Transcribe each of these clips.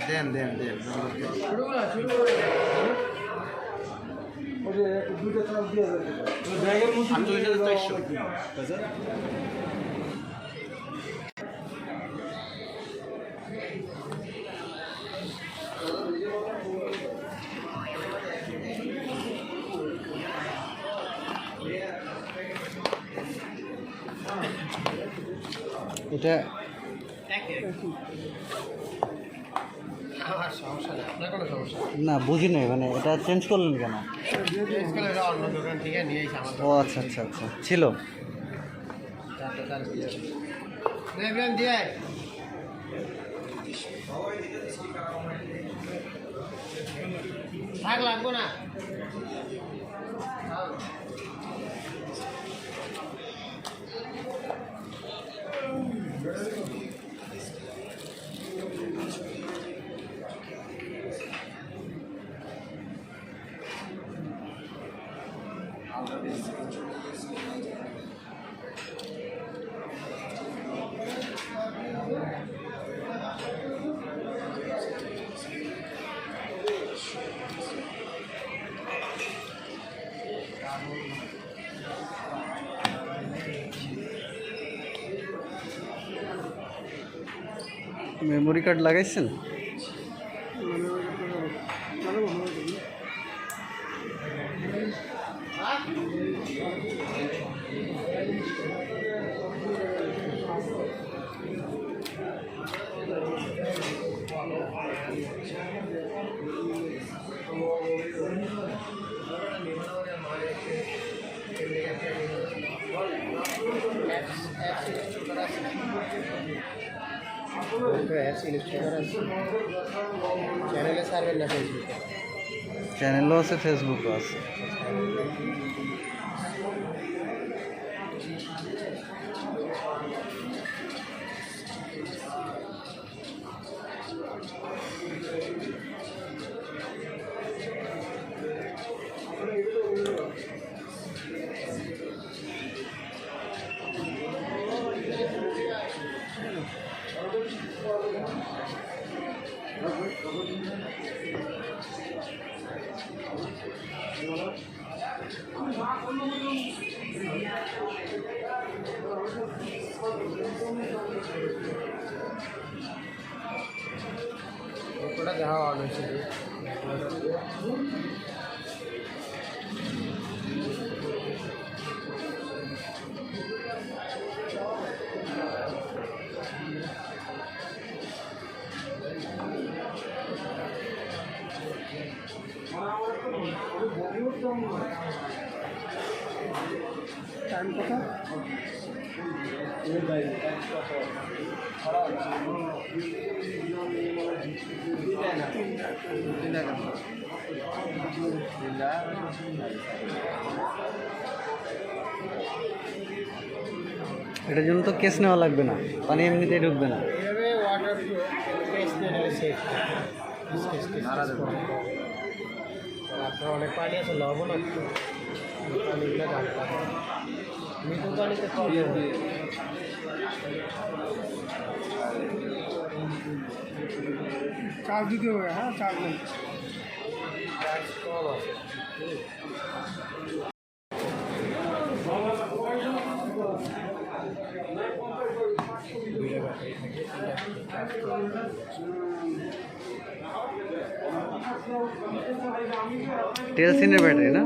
দেন দেন দেন এটা না বুঝি নাই মানে এটা চেঞ্জ করলেন কেন? ও আচ্ছা আচ্ছা আচ্ছা ছিল লাগবো না। মেমোরি কার্ড লাগাইছেন? চ্যানেলে সার্ভে না ফেসবুকে? চ্যানেলও আছে, ফেসবুকও আছে। ওটা দেওয়া হয়েছে। টাইম কত? এটার জন্য তো কেস নেওয়া লাগবে না, পানি এমনিতেই ঢুকবে না। এইভাবে ওয়াটার কেস নিয়ে সেফ। আপনার অনেক পানি আছে, লবণাক্ত পানিগুলো ডাক্তার মৃদু পানিতে চার্জ দিতে হবে। হ্যাঁ, চার্জ নেই, চার্জ কম আছে। টেলসিনের ব্যাটারি না?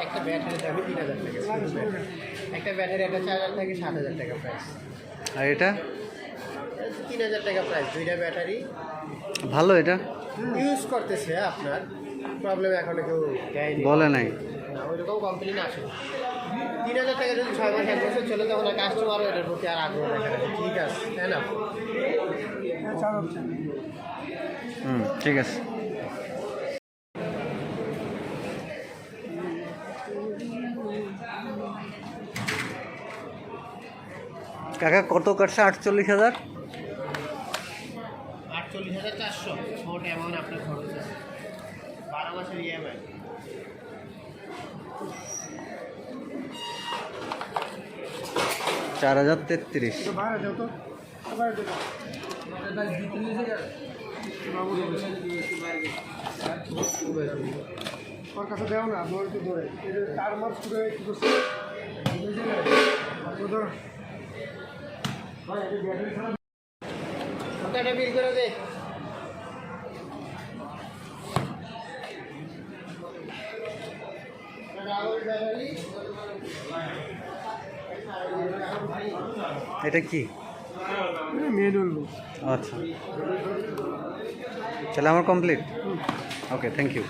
একটা ব্যাটারি দামই 3000 টাকা। একটা ব্যাটারি একটা চার্জার থাকে 7000 টাকা প্রাইস। আর এটা 3000 টাকা প্রাইস। দুইটা ব্যাটারি ভালো। এটা ইউজ করতেছে, আপনার প্রবলেম এখনো কেউ দেয়নি, বলে নাই। ওইরকম কোম্পানি না আসে। 3000 টাকা যদি 6 মাস 1 বছর চলে, তখন কাস্টমারও এটার প্রতি আর আগ্রহ দেখা যাবে। ঠিক আছে, তাই না? ঠিক আছে। কাকা কত কাটছে? 48,000। 48,400 মোট অ্যামাউন্ট আপনার খরচ আছে। 12 মাসের ইএমআই। 4033। ভাড়া দাও তো। আমার কাছে দেও না আমার একটু ধরে তার মার পুরো একটু করছে এটা বিল করে দে এটা কি মেনুল আচ্ছা তাহলে আমার কমপ্লিট ওকে থ্যাংক ইউ